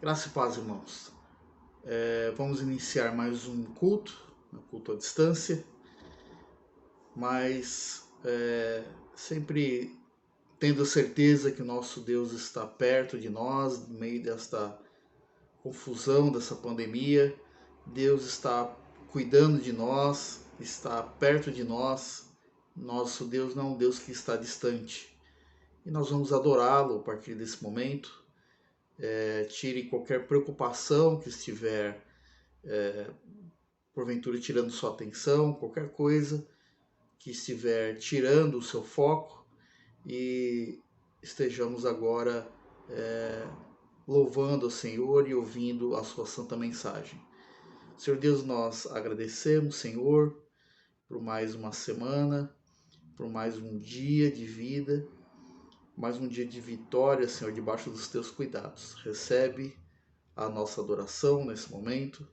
Graça e paz, irmãos. Vamos iniciar mais um culto à distância, mas sempre tendo a certeza que o nosso Deus está perto de nós, no meio desta confusão, dessa pandemia. Deus está cuidando de nós, está perto de nós. Nosso Deus não é um Deus que está distante. E nós vamos adorá-lo a partir desse momento. Tire qualquer preocupação que estiver porventura tirando sua atenção, qualquer coisa que estiver tirando o seu foco, e estejamos agora louvando ao Senhor e ouvindo a sua santa mensagem. Senhor Deus, nós agradecemos, Senhor, por mais uma semana, por mais um dia de vida, mais um dia de vitória, Senhor, debaixo dos teus cuidados. Recebe a nossa adoração nesse momento,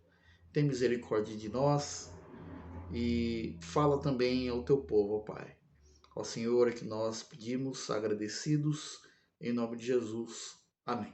tem misericórdia de nós e fala também ao teu povo, ó Pai. Ó Senhor, é que nós pedimos agradecidos, em nome de Jesus. Amém.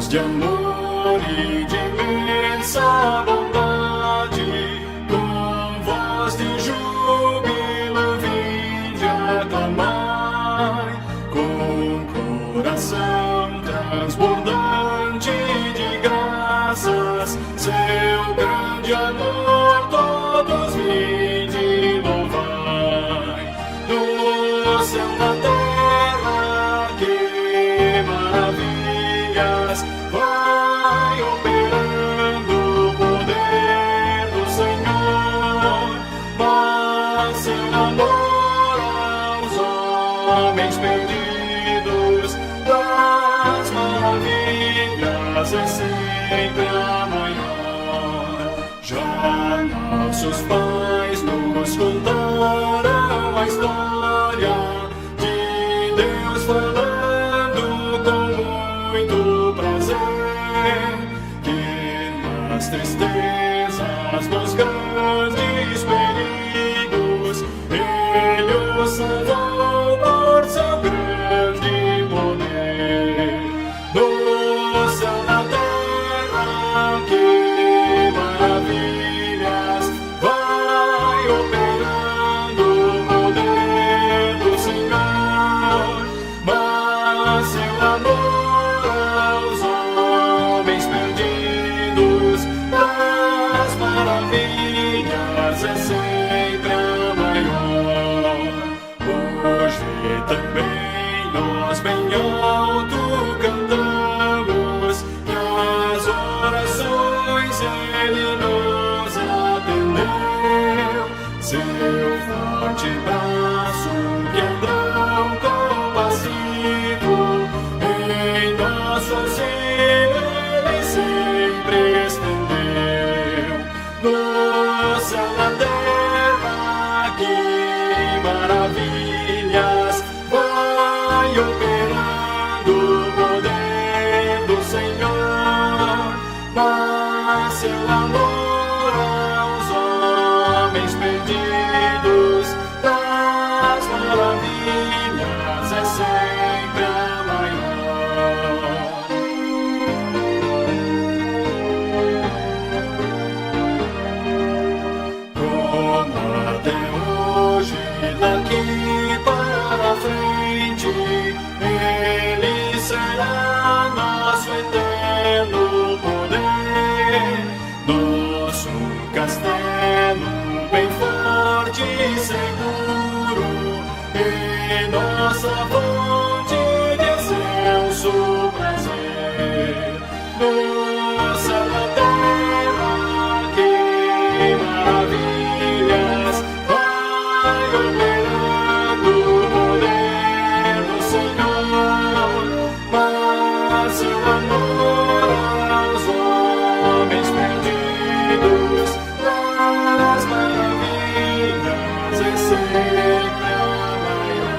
De amor e de imensa bondade, com voz de júbilo vinde aclamai, com coração na terra, que maravilhas vai operando o poder do Senhor. Mas seu amor aos homens perdidos, das maravilhas é sempre a maior. Já nossos pais nos contaram a história de Deus falando com muito prazer, que nas tristezas, nos grandes perigos, Ele os salvou por seu grande poder. No céu, na terra, que maravilhas vai operando o poder do Senhor. Mas seu amor aos homens perdidos, das maravilhas é sempre a maior. Hoje também nós bem alto cantamos, que as orações Ele nos atendeu. Seu forte braço, que é tão compassivo, em nosso auxílio Ele sempre estendeu. No céu, na terra, que maravilhas vai operando o poder do Senhor. Mas seu amor aos homens perdidos, das maravilhas é sempre a maior. Como até hoje, daqui para frente, Ele será nosso eterno poder, nosso castelo bem forte e seguro, e nossa fonte de excelso prazer. No céu, na terra, que maravilhas vai operando o poder do Senhor. Mas seu amor aos homens perdidos, das maravilhas é sempre a maior.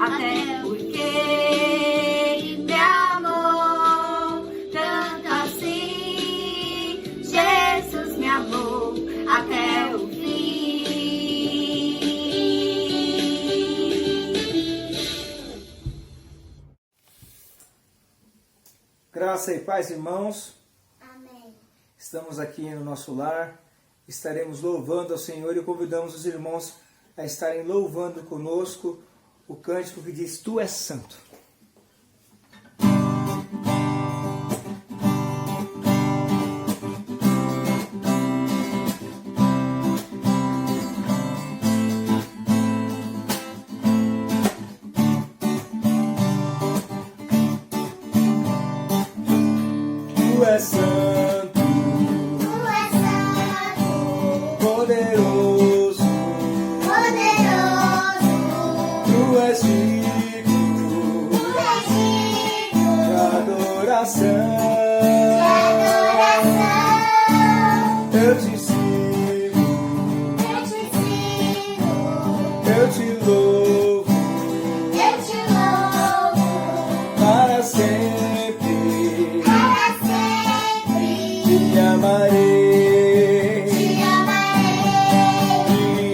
até porque Ele me amou tanto assim. Jesus me amou até o fim. Graça e paz, irmãos. Amém. Estamos aqui no nosso lar, estaremos louvando ao Senhor e convidamos os irmãos a estarem louvando conosco o cântico que diz: Tu és santo. Tu és santo, Tu és santo, poderoso, poderoso, Tu és digno Tu és digno de adoração. de adoração. Eu te sigo, Eu te sigo, eu te louvo eu te louvo para sempre. para sempre. Te amarei, Te amarei.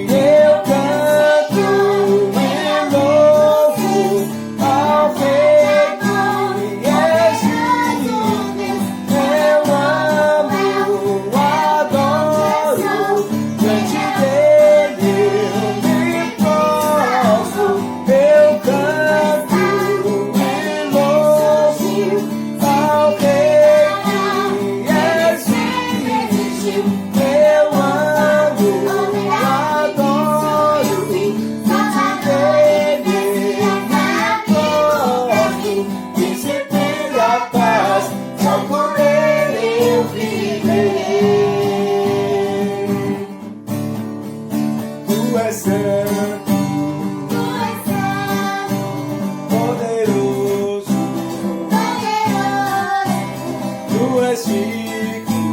e eu canto e louvo ao Rei que és digno. Eu amo, adoro, diante dele eu me prostro. Eu canto e louvo ao Rei que és digno. Eu amo, adoro, diante dele eu me prostro. Príncipe da paz, só por ele eu viverei. Tu és santo, Tu és santo, poderoso, poderoso, Tu és digno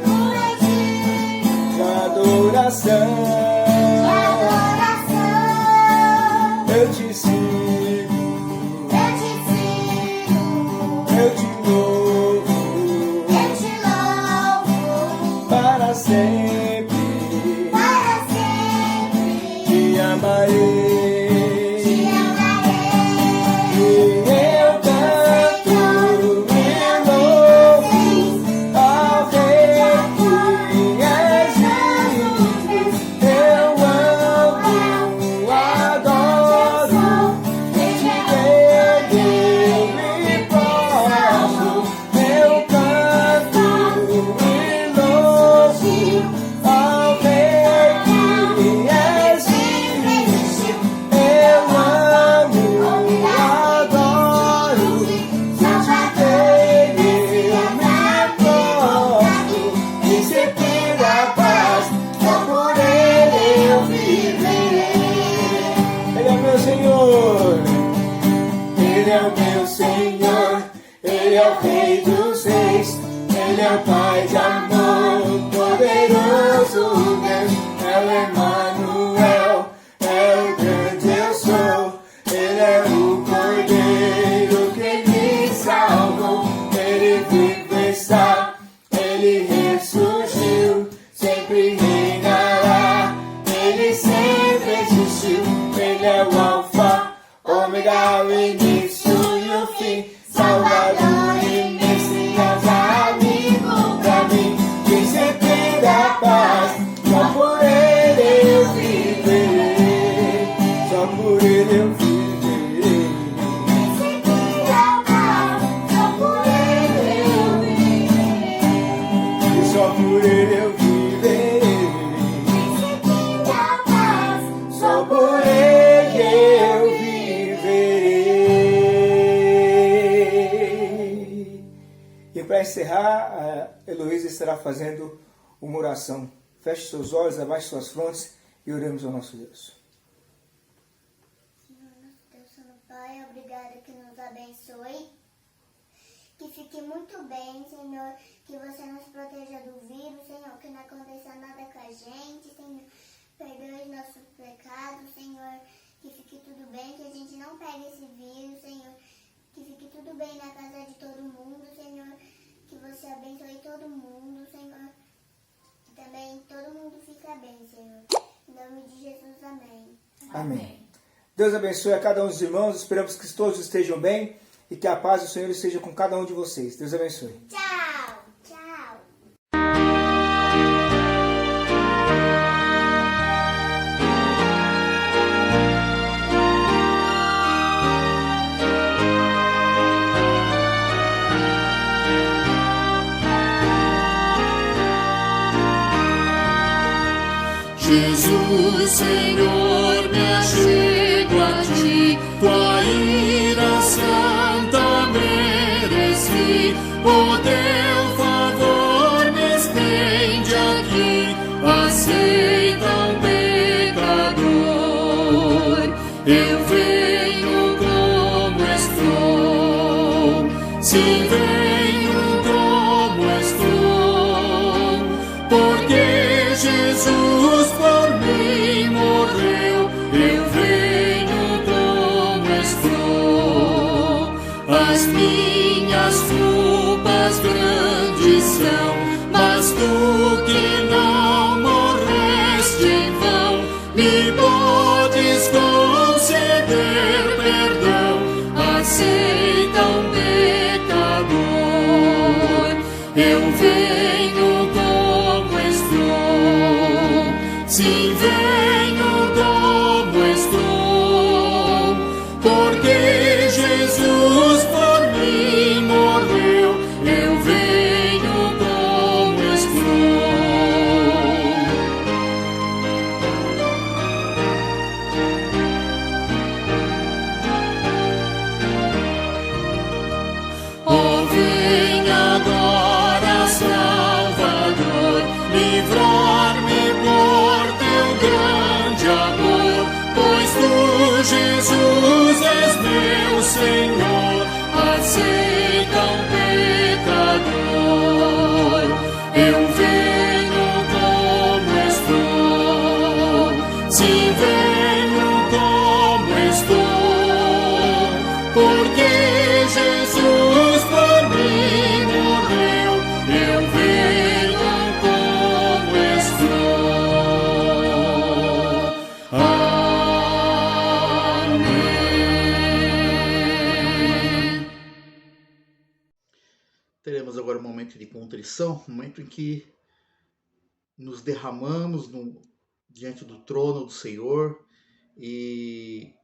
Tu és digno de adoração. de adoração. Eu te sigo, Eu te sigo, eu te louvo eu te louvo para sempre. para sempre. Te amarei, Te amarei. e eu canto e louvo ao Rei que és digno. Eu amo, adoro, diante dele eu me prostro. Eu canto e louvo ao Rei que és digno. Eu amo, adoro, diante dele eu me prostro. Príncipe da paz, só por ele eu viverei. Ele é meu Senhor, Ele é o meu Senhor, Ele é o Rei dos Reis, Ele é o Pai de amor, poderoso Deus, é o Emmanuel, é o grande eu sou, Ele é o Cordeiro que me salvou, Ele vivo está, Ele ressurgiu, sempre reinará, Ele sempre existiu, Ele é o Alfa, Ômega, o início e o fim, Salvador e Messias, amigo pra mim, príncipe da paz, só por ele eu viverei, só por ele eu viverei, Príncipe da paz, só por ele eu viverei. e só por ele eu viverei, Príncipe da paz, só por ele eu viverei. E para encerrar, a Heloísa estará fazendo uma oração. Feche seus olhos, abaixe suas frontes e oremos ao nosso Deus. Senhor, nosso Deus, Santo Pai, obrigada que nos abençoe. Que fique muito bem, Senhor. Que você nos proteja do vírus, Senhor. Que não aconteça nada com a gente, Senhor. Perdoe nossos pecados, Senhor. Que fique tudo bem, que a gente não pegue esse vírus, Senhor. Que fique tudo bem na casa de todo mundo, Senhor. Que você abençoe todo mundo, Senhor. Que também todo mundo fica bem, Senhor. Em nome de Jesus, amém. Amém. Deus abençoe a cada um dos irmãos. Esperamos que todos estejam bem e que a paz do Senhor esteja com cada um de vocês. Deus abençoe. Tchau! Tchau! Jesus, Senhor, me achego a ti, tua ira santa mereci, o teu favor me estende aqui, aceita um pecador, eu venho como estou, sim, venho como estou, porque Jesus por mim morreu, eu venho como estou. As minhas culpas grandes são, mas tu que não morreste em vão, me podes conceder perdão, aceita um pecador, eu venho como estou, sim, venho como estou, porque Jesus por mim morreu, eu venho como estou. Oh, vem agora, Salvador, livrar-me por teu grande amor, pois tu, Jesus, és meu Senhor, aceita um pecador, eu venho como estou, sim, venho como estou, porque Jesus por mim morreu, eu venho como estou. Amém. Teremos agora um momento de contrição, um momento em que nos derramamos diante do trono do Senhor e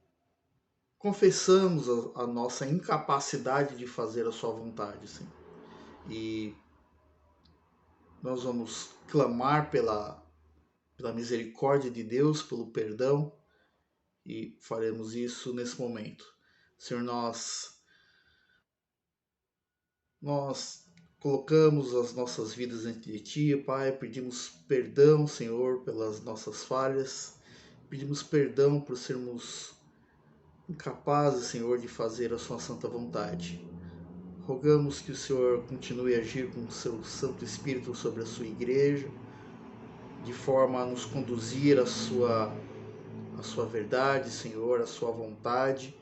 confessamos a nossa incapacidade de fazer a sua vontade, Senhor. E nós vamos clamar pela misericórdia de Deus, pelo perdão, e faremos isso nesse momento. Senhor, nós colocamos as nossas vidas diante de Ti, Pai, pedimos perdão, Senhor, pelas nossas falhas, pedimos perdão por sermos incapazes, Senhor, de fazer a Sua santa vontade. Rogamos que o Senhor continue a agir com o Seu Santo Espírito sobre a Sua igreja, de forma a nos conduzir à Sua verdade, Senhor, à Sua vontade,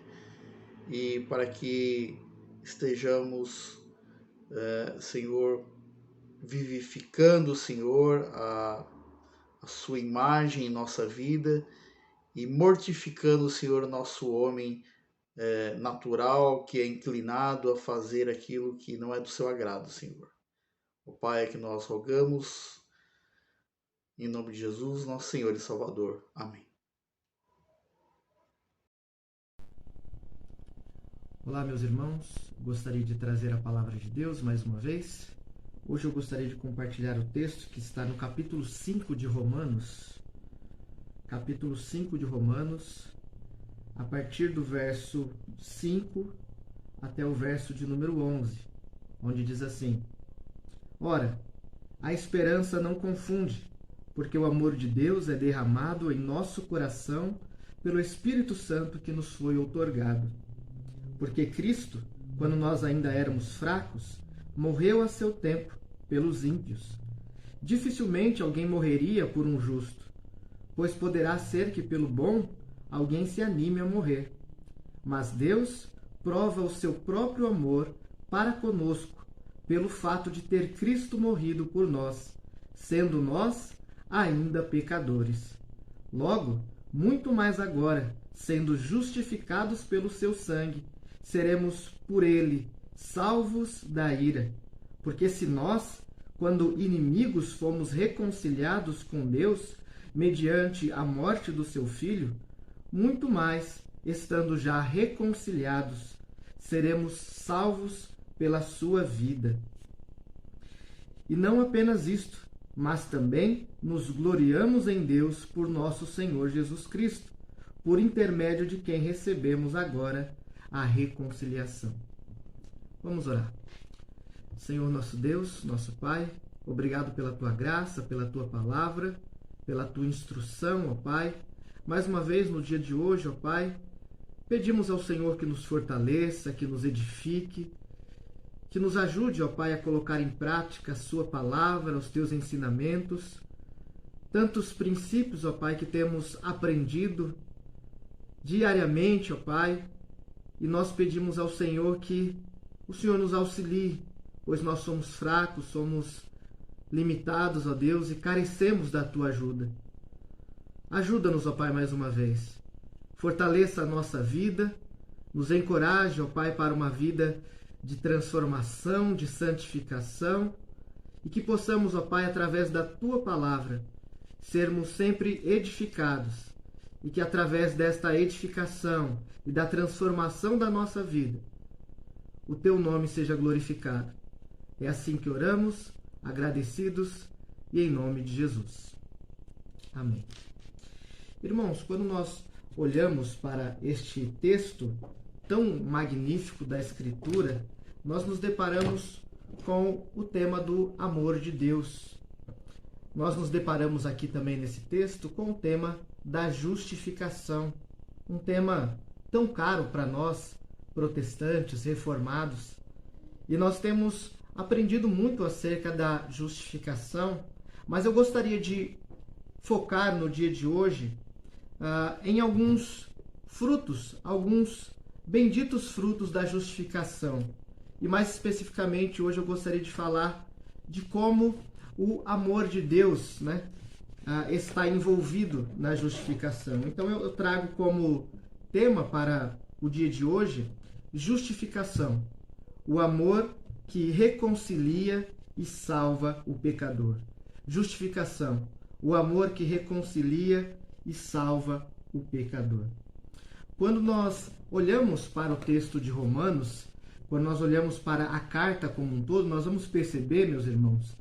e para que estejamos, Senhor, vivificando, Senhor, a Sua imagem em nossa vida e mortificando, Senhor, nosso homem natural, que é inclinado a fazer aquilo que não é do Seu agrado, Senhor. O Pai, é que nós rogamos, em nome de Jesus, nosso Senhor e Salvador. Amém. Olá, meus irmãos. Gostaria de trazer a palavra de Deus mais uma vez. Hoje eu gostaria de compartilhar o texto que está no capítulo 5 de Romanos. Capítulo 5 de Romanos, a partir do verso 5 até o verso de número 11, onde diz assim: Ora, a esperança não confunde, porque o amor de Deus é derramado em nosso coração pelo Espírito Santo que nos foi outorgado. Porque Cristo, quando nós ainda éramos fracos, morreu a seu tempo pelos ímpios. Dificilmente alguém morreria por um justo, pois poderá ser que pelo bom alguém se anime a morrer. mas Deus prova o seu próprio amor para conosco, pelo fato de ter Cristo morrido por nós, sendo nós ainda pecadores. Logo, muito mais agora, sendo justificados pelo seu sangue, seremos por ele salvos da ira. Porque se nós, quando inimigos, fomos reconciliados com Deus, mediante a morte do seu Filho, muito mais, estando já reconciliados, seremos salvos pela sua vida. E não apenas isto, mas também nos gloriamos em Deus por nosso Senhor Jesus Cristo, por intermédio de quem recebemos agora a reconciliação. Vamos orar. Senhor nosso Deus, nosso Pai, obrigado pela Tua graça, pela Tua palavra, pela Tua instrução, ó Pai. Mais uma vez, no dia de hoje, ó Pai, pedimos ao Senhor que nos fortaleça, que nos edifique, que nos ajude, ó Pai, a colocar em prática a Sua palavra, os Teus ensinamentos, tantos princípios, ó Pai, que temos aprendido diariamente, ó Pai, e nós pedimos ao Senhor que o Senhor nos auxilie, pois nós somos fracos, somos limitados, ó Deus, e carecemos da Tua ajuda. Ajuda-nos, ó Pai, mais uma vez. Fortaleça a nossa vida, nos encoraje, ó Pai, para uma vida de transformação, de santificação, e que possamos, ó Pai, através da Tua palavra, sermos sempre edificados, e que através desta edificação e da transformação da nossa vida, o Teu nome seja glorificado. É assim que oramos, agradecidos, e em nome de Jesus. Amém. Irmãos, quando nós olhamos para este texto tão magnífico da Escritura, nós nos deparamos com o tema do amor de Deus. Nós nos deparamos aqui também nesse texto com o tema da justificação, um tema tão caro para nós, protestantes, reformados. E nós temos aprendido muito acerca da justificação, mas eu gostaria de focar no dia de hoje em alguns frutos, alguns benditos frutos da justificação. E mais especificamente, hoje eu gostaria de falar de como o amor de Deus, está envolvido na justificação. Então eu trago como tema para o dia de hoje, justificação, o amor que reconcilia e salva o pecador. Justificação, o amor que reconcilia e salva o pecador. Quando nós olhamos para o texto de Romanos, quando nós olhamos para a carta como um todo, nós vamos perceber, meus irmãos,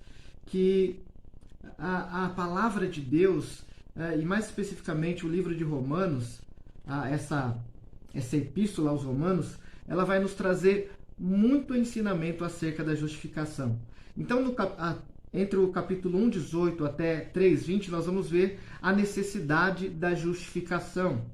que a palavra de Deus, e mais especificamente o livro de Romanos, essa epístola aos Romanos, ela vai nos trazer muito ensinamento acerca da justificação. Então, entre o capítulo 1:18 até 3:20, nós vamos ver a necessidade da justificação.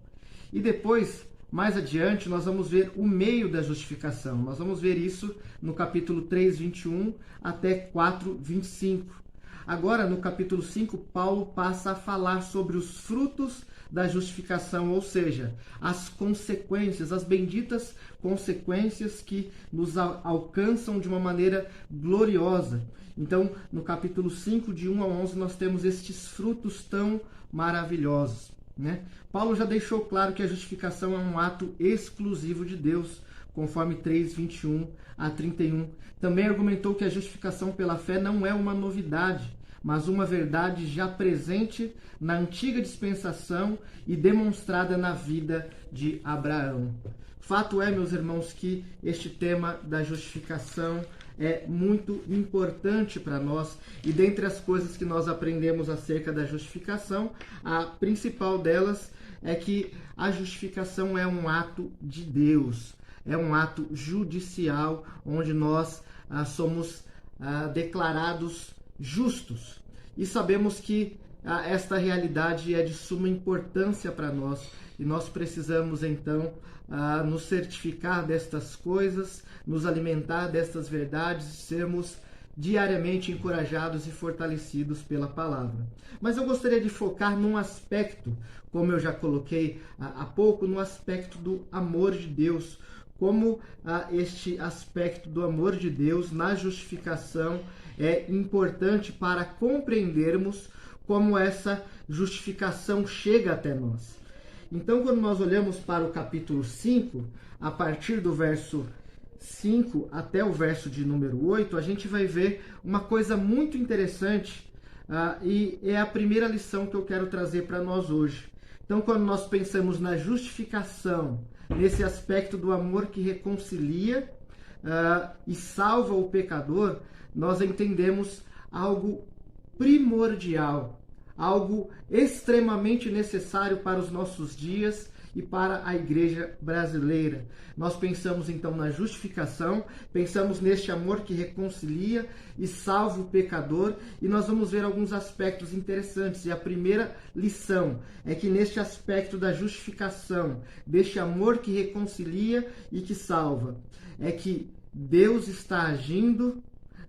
E depois, mais adiante, nós vamos ver o meio da justificação. Nós vamos ver isso no capítulo 3:21 até 4:25. Agora, no capítulo 5, Paulo passa a falar sobre os frutos da justificação, ou seja, as consequências, as benditas consequências que nos alcançam de uma maneira gloriosa. Então, no capítulo 5, de 1 a 11, nós temos estes frutos tão maravilhosos, Paulo já deixou claro que a justificação é um ato exclusivo de Deus, conforme 3:21 a 31. Também argumentou que a justificação pela fé não é uma novidade, mas uma verdade já presente na antiga dispensação e demonstrada na vida de Abraão. Fato é, meus irmãos, que este tema da justificação é muito importante para nós, e dentre as coisas que nós aprendemos acerca da justificação, a principal delas é que a justificação é um ato de Deus, é um ato judicial, onde nós somos declarados justos. E sabemos que esta realidade é de suma importância para nós, e nós precisamos então nos certificar destas coisas, nos alimentar destas verdades, sermos diariamente encorajados e fortalecidos pela palavra. Mas eu gostaria de focar num aspecto, como eu já coloquei há pouco, no aspecto do amor de Deus, como este aspecto do amor de Deus na justificação é importante para compreendermos como essa justificação chega até nós. Então, quando nós olhamos para o capítulo 5, a partir do verso 5 até o verso de número 8, a gente vai ver uma coisa muito interessante e é a primeira lição que eu quero trazer para nós hoje. Então, quando nós pensamos na justificação, nesse aspecto do amor que reconcilia e salva o pecador, nós entendemos algo primordial, algo extremamente necessário para os nossos dias e para a igreja brasileira. Nós pensamos então na justificação, pensamos neste amor que reconcilia e salva o pecador, e nós vamos ver alguns aspectos interessantes. E a primeira lição é que neste aspecto da justificação, deste amor que reconcilia e que salva, é que Deus está agindo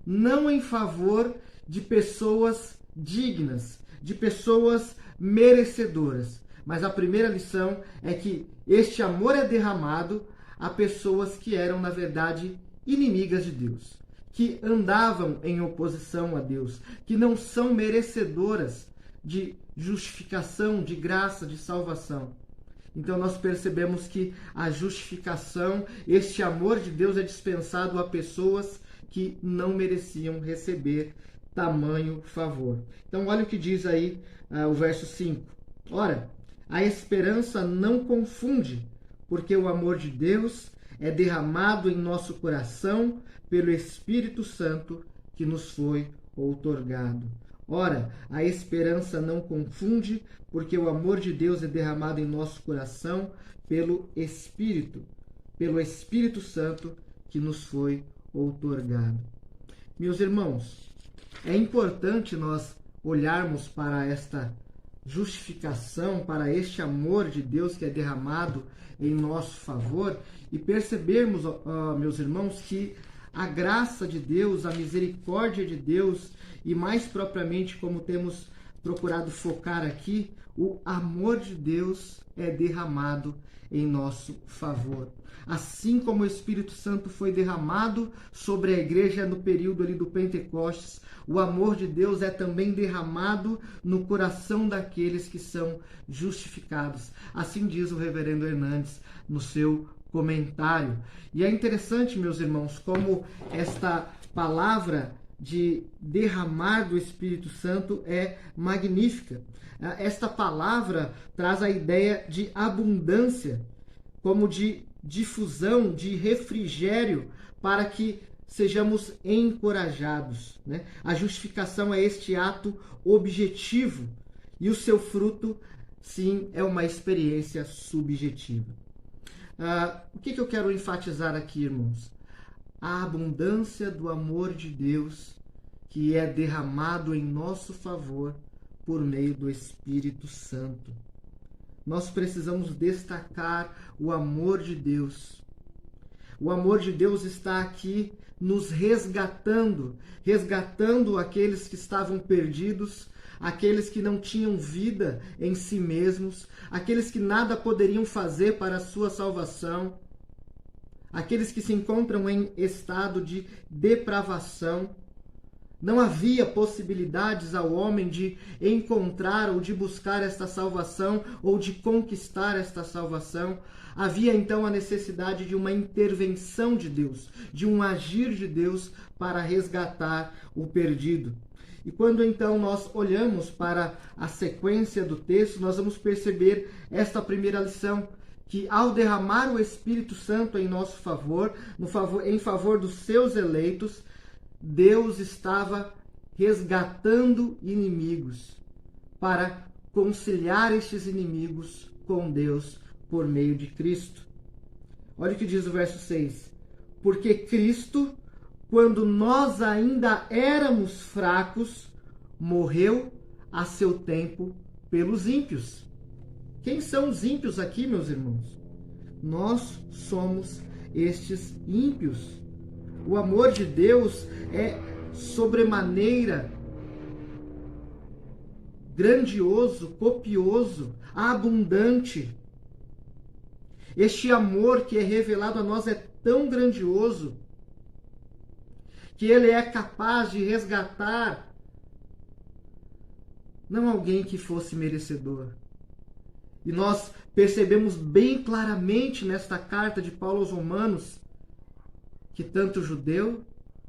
não em favor de pessoas dignas, de pessoas merecedoras. Mas a primeira lição é que este amor é derramado a pessoas que eram, na verdade, inimigas de Deus, que andavam em oposição a Deus, que não são merecedoras de justificação, de graça, de salvação. Então nós percebemos que a justificação, este amor de Deus é dispensado a pessoas que não mereciam receber tamanho favor. Então olha o que diz aí o verso 5. Ora, a esperança não confunde, porque o amor de Deus é derramado em nosso coração pelo Espírito Santo que nos foi outorgado. Ora, a esperança não confunde, porque o amor de Deus é derramado em nosso coração pelo Espírito Santo que nos foi outorgado. Meus irmãos, é importante nós olharmos para esta justificação, para este amor de Deus que é derramado em nosso favor e percebermos, meus irmãos, que a graça de Deus, a misericórdia de Deus e mais propriamente, como temos procurado focar aqui, o amor de Deus é derramado em nosso favor. Assim como o Espírito Santo foi derramado sobre a igreja no período ali do Pentecostes, o amor de Deus é também derramado no coração daqueles que são justificados. Assim diz o reverendo Hernandes no seu comentário. E é interessante, meus irmãos, como esta palavra de derramar do Espírito Santo é magnífica. Esta palavra traz a ideia de abundância, como de difusão, de refrigério, para que sejamos encorajados, né? A justificação é este ato objetivo e o seu fruto, sim, é uma experiência subjetiva. O que eu quero enfatizar aqui, irmãos? A abundância do amor de Deus que é derramado em nosso favor por meio do Espírito Santo. Nós precisamos destacar o amor de Deus. O amor de Deus está aqui nos resgatando aqueles que estavam perdidos, aqueles que não tinham vida em si mesmos, aqueles que nada poderiam fazer para a sua salvação, aqueles que se encontram em estado de depravação. Não havia possibilidades ao homem de encontrar ou de buscar esta salvação ou de conquistar esta salvação. Havia então a necessidade de uma intervenção de Deus, de um agir de Deus para resgatar o perdido. E quando então nós olhamos para a sequência do texto, nós vamos perceber esta primeira lição, que ao derramar o Espírito Santo em nosso favor, em favor dos seus eleitos, Deus estava resgatando inimigos para conciliar estes inimigos com Deus por meio de Cristo. Olha o que diz o verso 6. Porque Cristo, quando nós ainda éramos fracos, morreu a seu tempo pelos ímpios. Quem são os ímpios aqui, meus irmãos? Nós somos estes ímpios. O amor de Deus é sobremaneira grandioso, copioso, abundante. Este amor que é revelado a nós é tão grandioso que ele é capaz de resgatar não alguém que fosse merecedor. E nós percebemos bem claramente nesta carta de Paulo aos Romanos que tanto judeu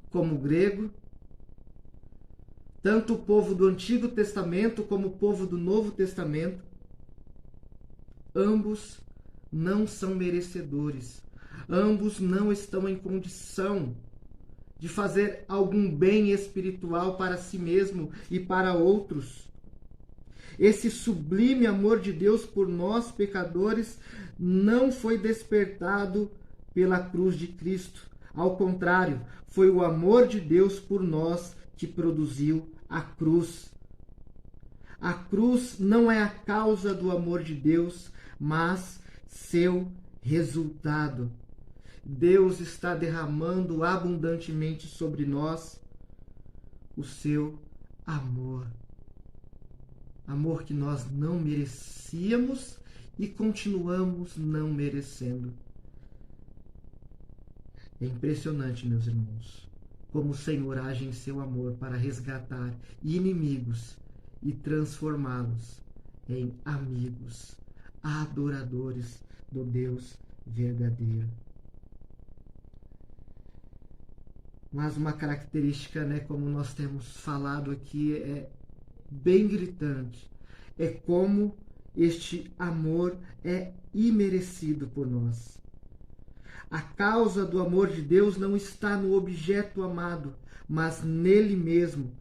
como grego, tanto o povo do Antigo Testamento como o povo do Novo Testamento, ambos não são merecedores. Ambos não estão em condição de fazer algum bem espiritual para si mesmo e para outros. Esse sublime amor de Deus por nós, pecadores, não foi despertado pela cruz de Cristo. Ao contrário, foi o amor de Deus por nós que produziu a cruz. A cruz não é a causa do amor de Deus, mas seu resultado. Deus está derramando abundantemente sobre nós o seu amor. Amor que nós não merecíamos e continuamos não merecendo. É impressionante, meus irmãos, como o Senhor age em seu amor para resgatar inimigos e transformá-los em amigos, adoradores do Deus verdadeiro. Mas uma característica, como nós temos falado aqui, é bem gritante. É como este amor é imerecido por nós. A causa do amor de Deus não está no objeto amado, mas nele mesmo.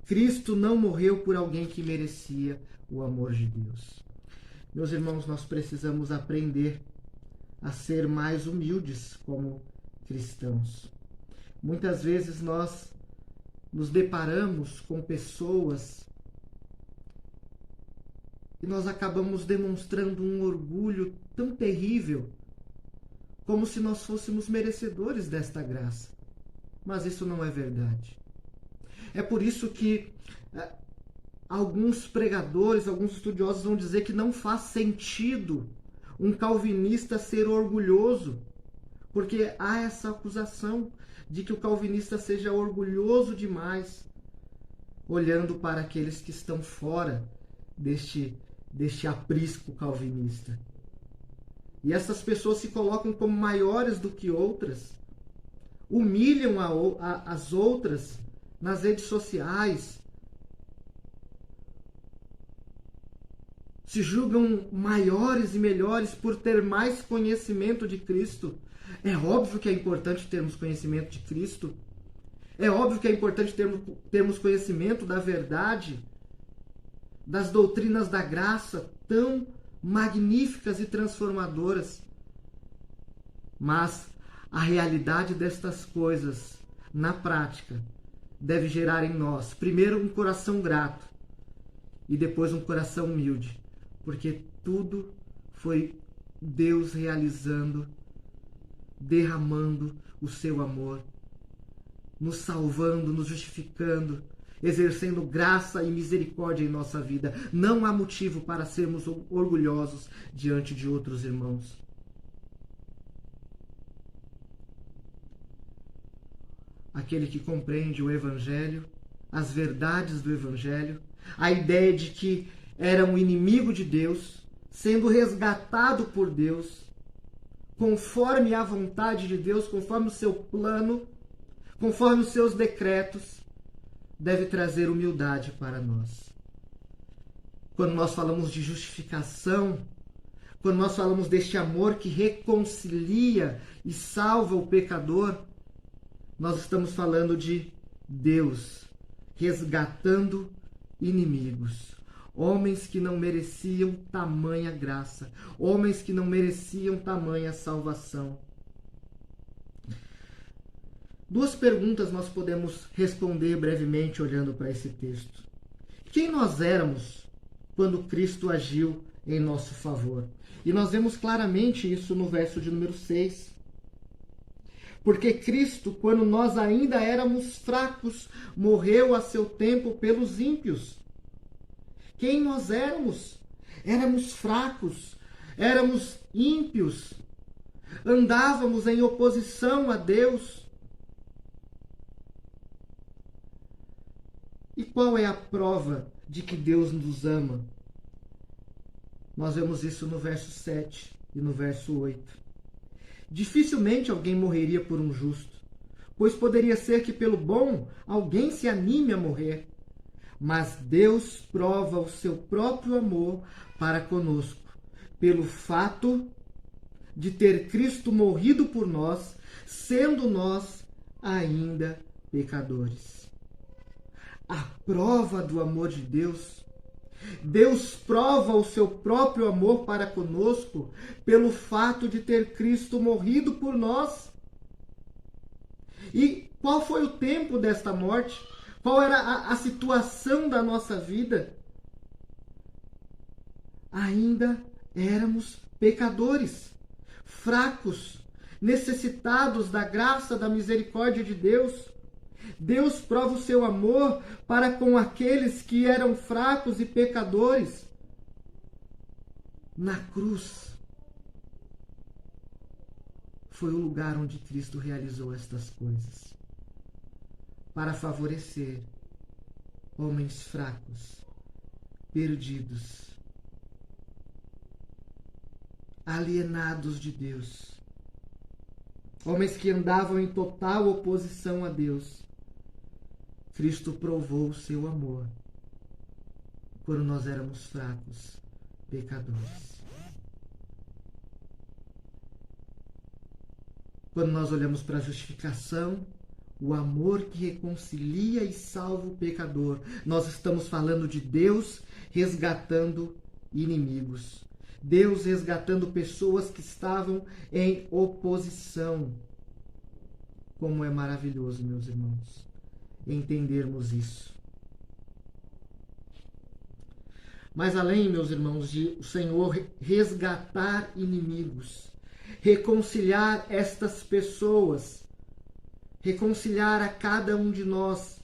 Cristo não morreu por alguém que merecia o amor de Deus. Meus irmãos, nós precisamos aprender a ser mais humildes como cristãos. Muitas vezes nós nos deparamos com pessoas e nós acabamos demonstrando um orgulho tão terrível, como se nós fôssemos merecedores desta graça. Mas isso não é verdade. É por isso que alguns pregadores, alguns estudiosos vão dizer que não faz sentido um calvinista ser orgulhoso, porque há essa acusação de que o calvinista seja orgulhoso demais, olhando para aqueles que estão fora deste aprisco calvinista. E essas pessoas se colocam como maiores do que outras, humilham as outras nas redes sociais, se julgam maiores e melhores por ter mais conhecimento de Cristo. É óbvio que é importante termos conhecimento de Cristo. É óbvio que é importante termos conhecimento da verdade, das doutrinas da graça tão magníficas e transformadoras. Mas a realidade destas coisas, na prática, deve gerar em nós, primeiro, um coração grato e depois um coração humilde, porque tudo foi Deus realizando, derramando o seu amor, nos salvando, nos justificando, exercendo graça e misericórdia em nossa vida. Não há motivo para sermos orgulhosos diante de outros irmãos. Aquele que compreende o Evangelho, as verdades do Evangelho, a ideia de que era um inimigo de Deus, sendo resgatado por Deus, conforme a vontade de Deus, conforme o seu plano, conforme os seus decretos, deve trazer humildade para nós. Quando nós falamos de justificação, quando nós falamos deste amor que reconcilia e salva o pecador, nós estamos falando de Deus resgatando inimigos. Homens que não mereciam tamanha graça. Homens que não mereciam tamanha salvação. Duas perguntas nós podemos responder brevemente olhando para esse texto. Quem nós éramos quando Cristo agiu em nosso favor? E nós vemos claramente isso no verso de número 6. Porque Cristo, quando nós ainda éramos fracos, morreu a seu tempo pelos ímpios. Quem nós éramos? Éramos fracos, éramos ímpios, andávamos em oposição a Deus. E qual é a prova de que Deus nos ama? Nós vemos isso no verso 7 e no verso 8. Dificilmente alguém morreria por um justo, pois poderia ser que pelo bom alguém se anime a morrer. Mas Deus prova o seu próprio amor para conosco, pelo fato de ter Cristo morrido por nós, sendo nós ainda pecadores. A prova do amor de Deus. Deus prova o seu próprio amor para conosco pelo fato de ter Cristo morrido por nós. E qual foi o tempo desta morte? Qual era a situação da nossa vida? Ainda éramos pecadores, fracos, necessitados da graça, da misericórdia de Deus. Deus prova o seu amor para com aqueles que eram fracos e pecadores. Na cruz foi o lugar onde Cristo realizou estas coisas, para favorecer homens fracos, perdidos, alienados de Deus, homens que andavam em total oposição a Deus. Cristo provou o seu amor quando nós éramos fracos, pecadores. Quando nós olhamos para a justificação, o amor que reconcilia e salva o pecador, nós estamos falando de Deus resgatando inimigos. Deus resgatando pessoas que estavam em oposição. Como é maravilhoso, meus irmãos, entendermos isso. Mas além, meus irmãos, de o Senhor resgatar inimigos, reconciliar estas pessoas, reconciliar a cada um de nós,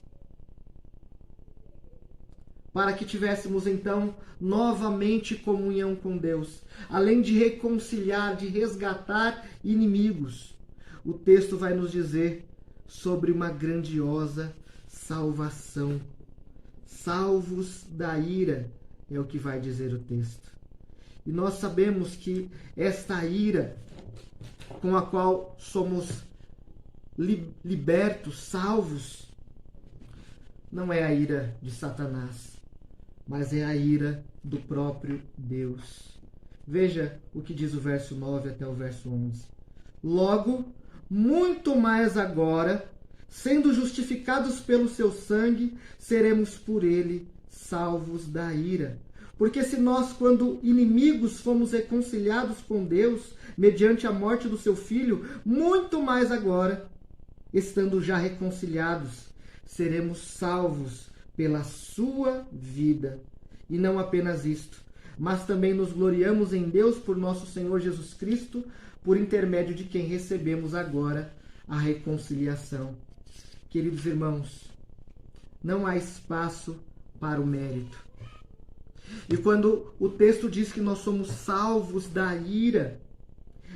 para que tivéssemos então novamente comunhão com Deus. Além de reconciliar, de resgatar inimigos, o texto vai nos dizer sobre uma grandiosa salvação. Salvos da ira, é o que vai dizer o texto. E nós sabemos que esta ira com a qual somos libertos, salvos, não é a ira de Satanás, mas é a ira do próprio Deus. Veja o que diz o verso 9 até o verso 11. Logo, muito mais agora, sendo justificados pelo seu sangue, seremos por ele salvos da ira. Porque se nós, quando inimigos, fomos reconciliados com Deus, mediante a morte do seu Filho, muito mais agora, estando já reconciliados, seremos salvos pela sua vida. E não apenas isto, mas também nos gloriamos em Deus por nosso Senhor Jesus Cristo, por intermédio de quem recebemos agora a reconciliação. Queridos irmãos, não há espaço para o mérito. E quando o texto diz que nós somos salvos da ira,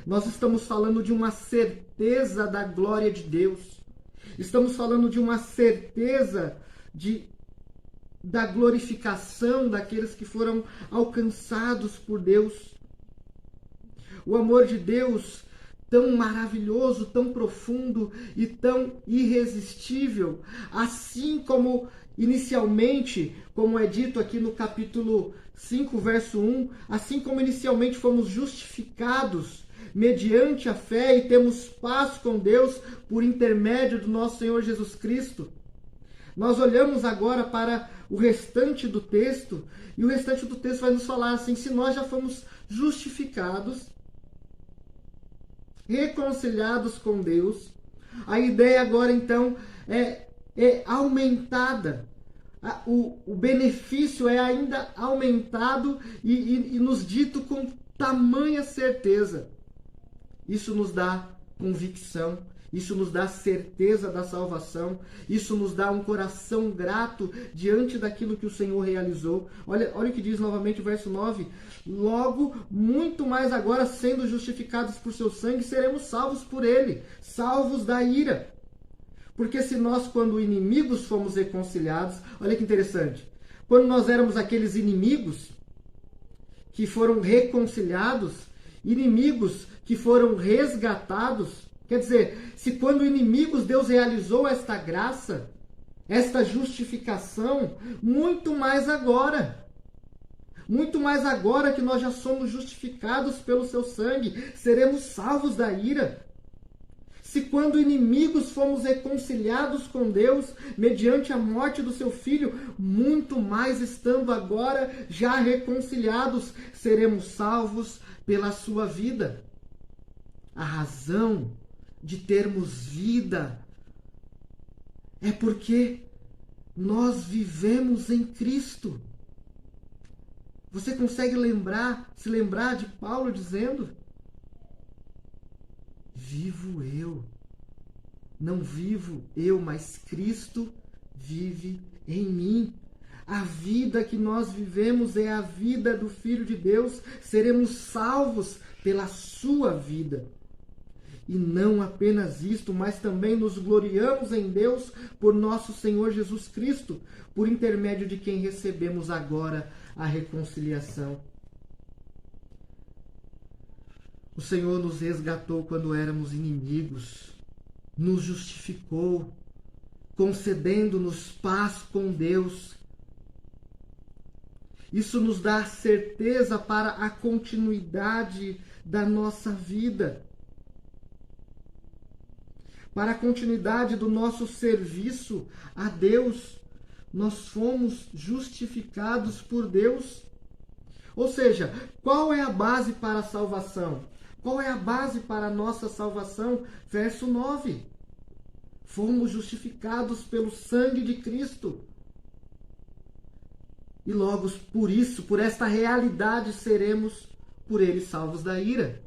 nós estamos falando de uma certeza da glória de Deus. Estamos falando de uma certeza da glorificação daqueles que foram alcançados por Deus. O amor de Deus, tão maravilhoso, tão profundo e tão irresistível, assim como inicialmente, como é dito aqui no capítulo 5, verso 1, assim como inicialmente fomos justificados mediante a fé e temos paz com Deus por intermédio do nosso Senhor Jesus Cristo, nós olhamos agora para o restante do texto, e o restante do texto vai nos falar assim: se nós já fomos justificados, reconciliados com Deus, a ideia agora então é aumentada. O benefício é ainda aumentado e nos dito com tamanha certeza. Isso nos dá convicção, Isso nos dá certeza da salvação. Isso nos dá um coração grato diante daquilo que o Senhor realizou. Olha o que diz novamente o verso 9. Logo, muito mais agora, sendo justificados por seu sangue, seremos salvos por ele, salvos da ira. Porque se nós, quando inimigos, fomos reconciliados... Olha que interessante. Quando nós éramos aqueles inimigos que foram reconciliados, inimigos que foram resgatados... Quer dizer, se quando inimigos Deus realizou esta graça, esta justificação, muito mais agora que nós já somos justificados pelo seu sangue, seremos salvos da ira. Se quando inimigos fomos reconciliados com Deus, mediante a morte do seu Filho, muito mais estando agora já reconciliados, seremos salvos pela sua vida. A razão de termos vida é porque nós vivemos em Cristo. Você consegue se lembrar de Paulo dizendo: vivo eu, não vivo eu, mas Cristo vive em mim. A vida que nós vivemos é a vida do Filho de Deus. Seremos salvos pela sua vida. E não apenas isto, mas também nos gloriamos em Deus por nosso Senhor Jesus Cristo, por intermédio de quem recebemos agora a reconciliação. O Senhor nos resgatou quando éramos inimigos, nos justificou, concedendo-nos paz com Deus. Isso nos dá certeza para a continuidade da nossa vida, para a continuidade do nosso serviço a Deus. Nós fomos justificados por Deus. Ou seja, qual é a base para a salvação? Qual é a base para a nossa salvação? Verso 9. Fomos justificados pelo sangue de Cristo. E logo por isso, por esta realidade, seremos por ele salvos da ira.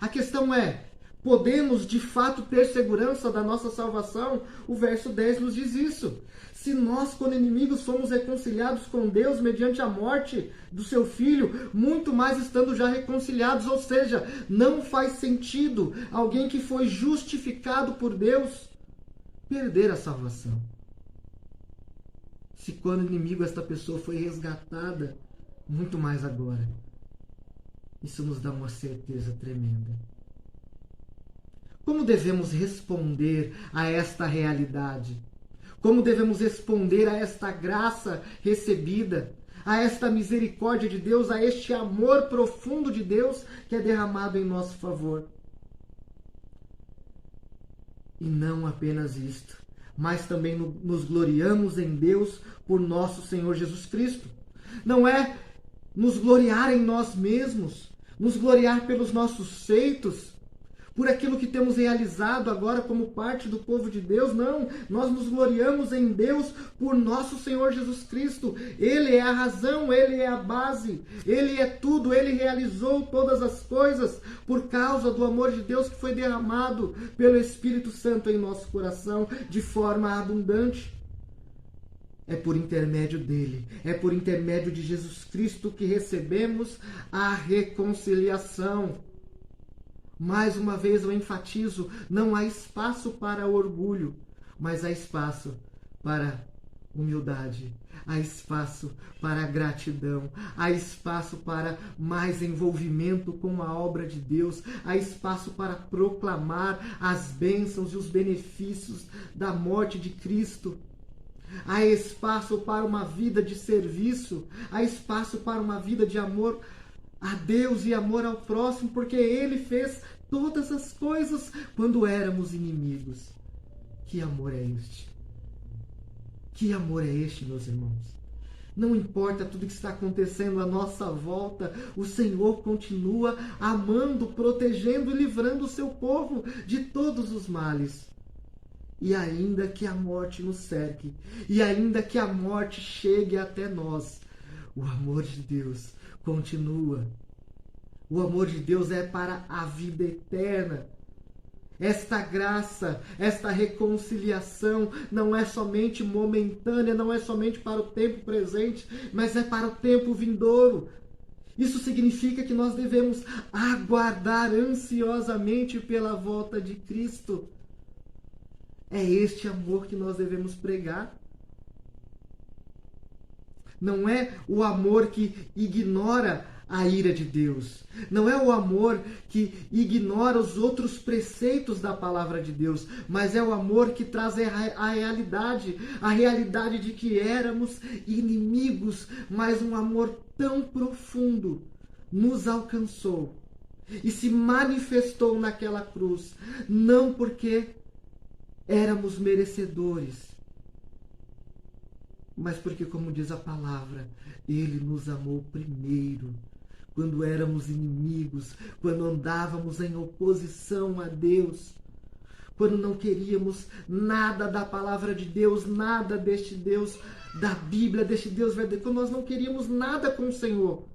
A questão é: podemos de fato ter segurança da nossa salvação? O verso 10 nos diz isso. Se nós, quando inimigos, fomos reconciliados com Deus mediante a morte do seu Filho, muito mais estando já reconciliados. Ou seja, não faz sentido alguém que foi justificado por Deus perder a salvação. Se quando inimigo esta pessoa foi resgatada, muito mais agora. Isso nos dá uma certeza tremenda. Como devemos responder a esta realidade? Como devemos responder a esta graça recebida, a esta misericórdia de Deus, a este amor profundo de Deus que é derramado em nosso favor? E não apenas isto, mas também nos gloriamos em Deus por nosso Senhor Jesus Cristo. Não é nos gloriar em nós mesmos, nos gloriar pelos nossos feitos, por aquilo que temos realizado agora como parte do povo de Deus. Não, nós nos gloriamos em Deus por nosso Senhor Jesus Cristo. Ele é a razão, Ele é a base, Ele é tudo, Ele realizou todas as coisas por causa do amor de Deus que foi derramado pelo Espírito Santo em nosso coração de forma abundante. É por intermédio dele, é por intermédio de Jesus Cristo que recebemos a reconciliação. Mais uma vez eu enfatizo, não há espaço para orgulho, mas há espaço para humildade, há espaço para gratidão, há espaço para mais envolvimento com a obra de Deus, há espaço para proclamar as bênçãos e os benefícios da morte de Cristo. Há espaço para uma vida de serviço, há espaço para uma vida de amor a Deus e amor ao próximo, porque Ele fez todas as coisas quando éramos inimigos. Que amor é este? Que amor é este, meus irmãos? Não importa tudo que está acontecendo à nossa volta, o Senhor continua amando, protegendo e livrando o seu povo de todos os males. E ainda que a morte nos cerque, e ainda que a morte chegue até nós, o amor de Deus continua. O amor de Deus é para a vida eterna. Esta graça, esta reconciliação não é somente momentânea, não é somente para o tempo presente, mas é para o tempo vindouro. Isso significa que nós devemos aguardar ansiosamente pela volta de Cristo. É este amor que nós devemos pregar. Não é o amor que ignora a ira de Deus. Não é o amor que ignora os outros preceitos da palavra de Deus, mas é o amor que traz a realidade de que éramos inimigos, mas um amor tão profundo nos alcançou e se manifestou naquela cruz, não porque éramos merecedores, mas porque, como diz a palavra, Ele nos amou primeiro, quando éramos inimigos, quando andávamos em oposição a Deus, quando não queríamos nada da palavra de Deus, nada deste Deus da Bíblia, deste Deus verdadeiro, quando nós não queríamos nada com o Senhor.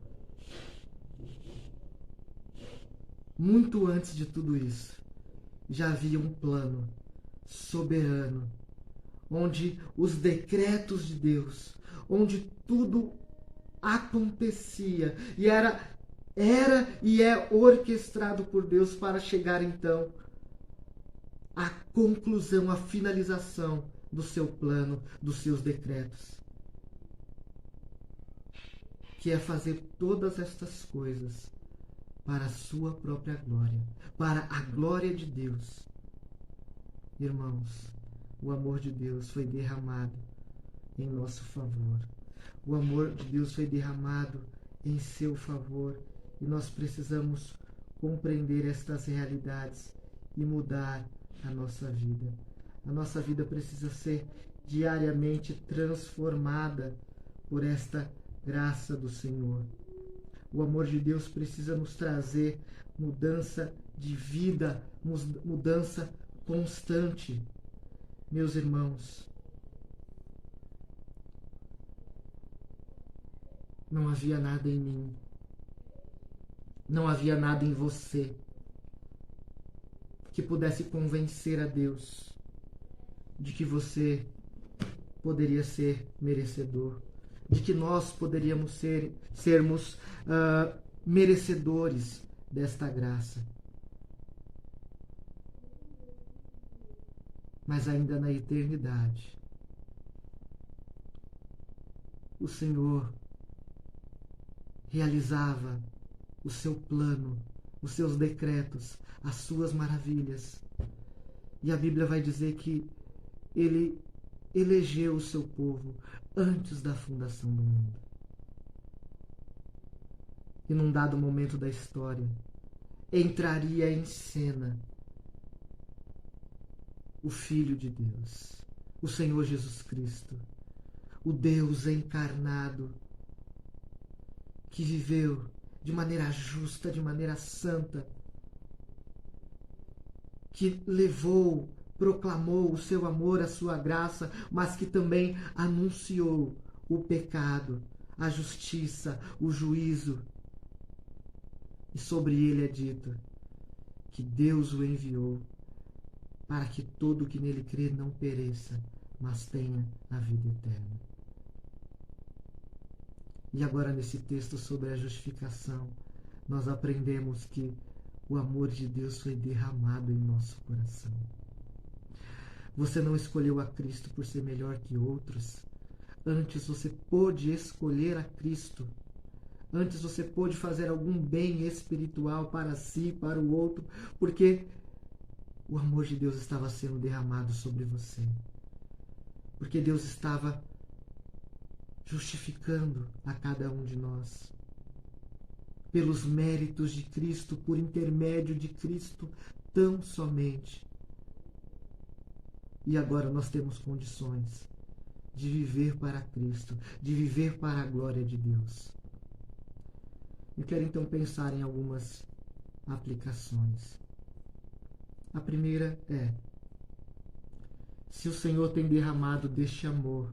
Muito antes de tudo isso, já havia um plano soberano, onde os decretos de Deus, onde tudo acontecia e era e é orquestrado por Deus para chegar então à conclusão, à finalização do seu plano, dos seus decretos, que é fazer todas estas coisas para a sua própria glória, para a glória de Deus. Irmãos, o amor de Deus foi derramado em nosso favor. O amor de Deus foi derramado em seu favor. E nós precisamos compreender estas realidades e mudar a nossa vida. A nossa vida precisa ser diariamente transformada por esta graça do Senhor. O amor de Deus precisa nos trazer mudança de vida, mudança constante. Meus irmãos, não havia nada em mim, não havia nada em você que pudesse convencer a Deus de que você poderia ser merecedor, de que nós poderíamos sermos merecedores desta graça. Mas ainda na eternidade, o Senhor realizava o seu plano, os seus decretos, as suas maravilhas. E a Bíblia vai dizer que Ele elegeu o seu povo antes da fundação do mundo. E num dado momento da história, entraria em cena o Filho de Deus, o Senhor Jesus Cristo, o Deus encarnado, que viveu de maneira justa, de maneira santa, que proclamou o seu amor, a sua graça, mas que também anunciou o pecado, a justiça, o juízo. E sobre ele é dito que Deus o enviou para que todo que nele crê não pereça, mas tenha a vida eterna. E agora, nesse texto sobre a justificação, nós aprendemos que o amor de Deus foi derramado em nosso coração. Você não escolheu a Cristo por ser melhor que outros. Antes você pôde escolher a Cristo. Antes você pôde fazer algum bem espiritual para si, para o outro, porque o amor de Deus estava sendo derramado sobre você. Porque Deus estava justificando a cada um de nós. Pelos méritos de Cristo, por intermédio de Cristo, tão somente. E agora nós temos condições de viver para Cristo, de viver para a glória de Deus. Eu quero então pensar em algumas aplicações. A primeira é: se o Senhor tem derramado deste amor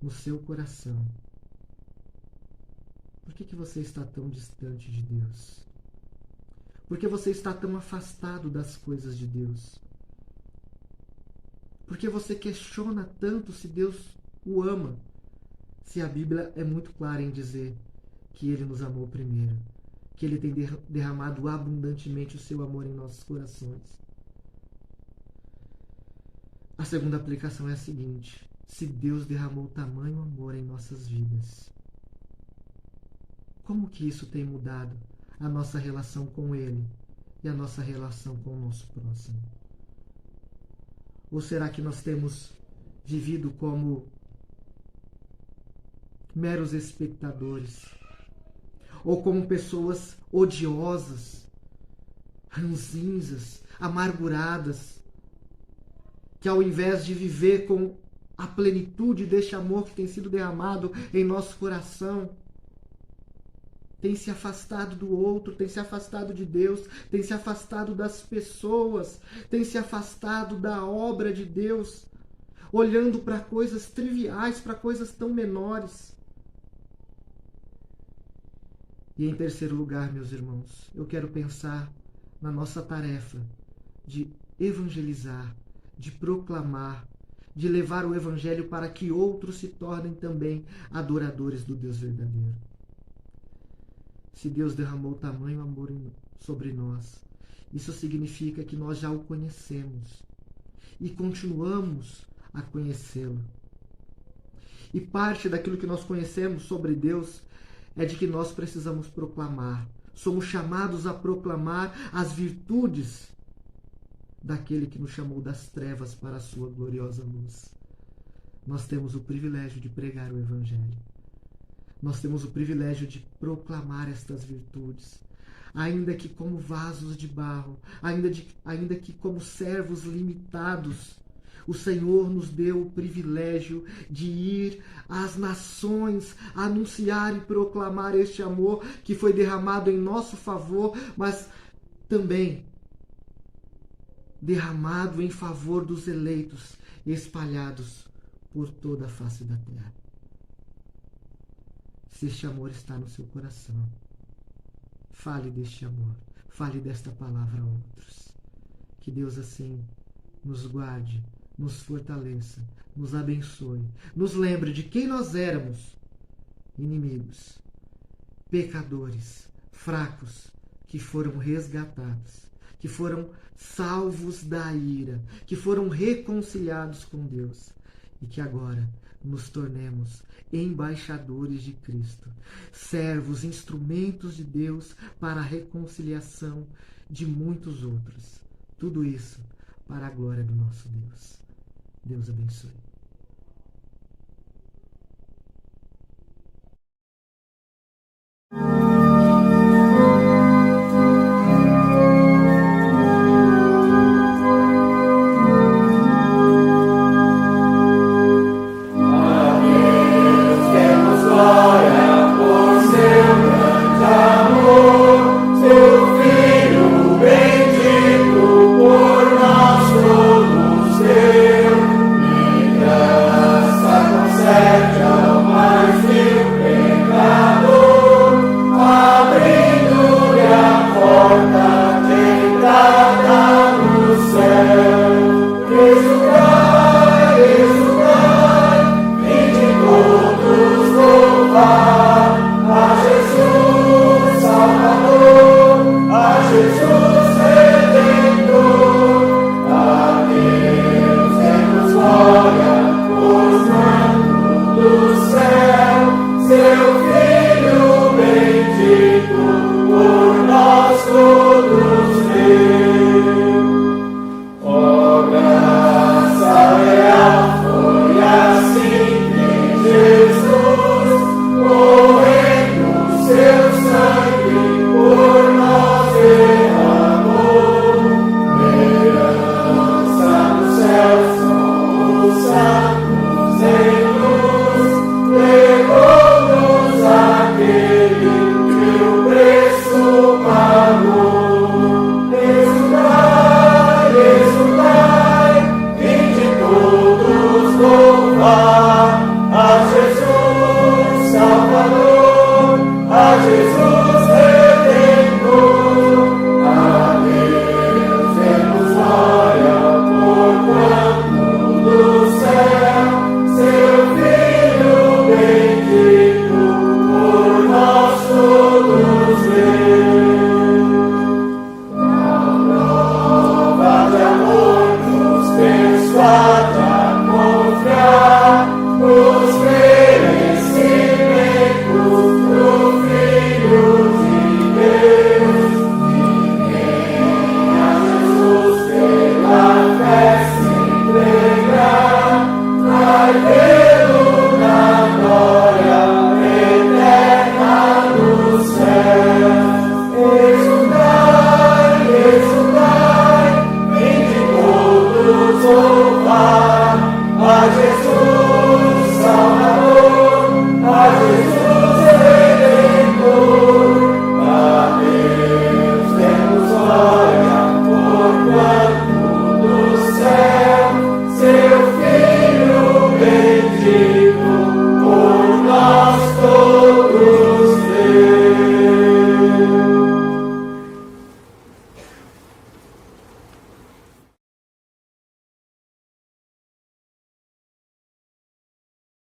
no seu coração, por que você está tão distante de Deus? Por que você está tão afastado das coisas de Deus? Por que você questiona tanto se Deus o ama? Se a Bíblia é muito clara em dizer que Ele nos amou primeiro, que Ele tem derramado abundantemente o seu amor em nossos corações. A segunda aplicação é a seguinte: se Deus derramou tamanho amor em nossas vidas, como que isso tem mudado a nossa relação com Ele e a nossa relação com o nosso próximo? Ou será que nós temos vivido como meros espectadores? Ou como pessoas odiosas, ranzinzas, amarguradas, que ao invés de viver com a plenitude deste amor que tem sido derramado em nosso coração, tem se afastado do outro, tem se afastado de Deus, tem se afastado das pessoas, tem se afastado da obra de Deus, olhando para coisas triviais, para coisas tão menores. E em terceiro lugar, meus irmãos, eu quero pensar na nossa tarefa de evangelizar, de proclamar, de levar o Evangelho para que outros se tornem também adoradores do Deus verdadeiro. Se Deus derramou tamanho amor sobre nós, isso significa que nós já o conhecemos e continuamos a conhecê-lo. E parte daquilo que nós conhecemos sobre Deus é de que nós precisamos proclamar. Somos chamados a proclamar as virtudes daquele que nos chamou das trevas para a sua gloriosa luz. Nós temos o privilégio de pregar o Evangelho. Nós temos o privilégio de proclamar estas virtudes, ainda que como vasos de barro, ainda que como servos limitados. O Senhor nos deu o privilégio de ir às nações, anunciar e proclamar este amor que foi derramado em nosso favor, mas também derramado em favor dos eleitos, espalhados por toda a face da terra. Se este amor está no seu coração, fale deste amor, fale desta palavra a outros. Que Deus assim nos guarde, nos fortaleça, nos abençoe, nos lembre de quem nós éramos: inimigos, pecadores, fracos, que foram resgatados, que foram salvos da ira, que foram reconciliados com Deus, e que agora nos tornemos embaixadores de Cristo, servos, instrumentos de Deus para a reconciliação de muitos outros. Tudo isso para a glória do nosso Deus. Deus abençoe.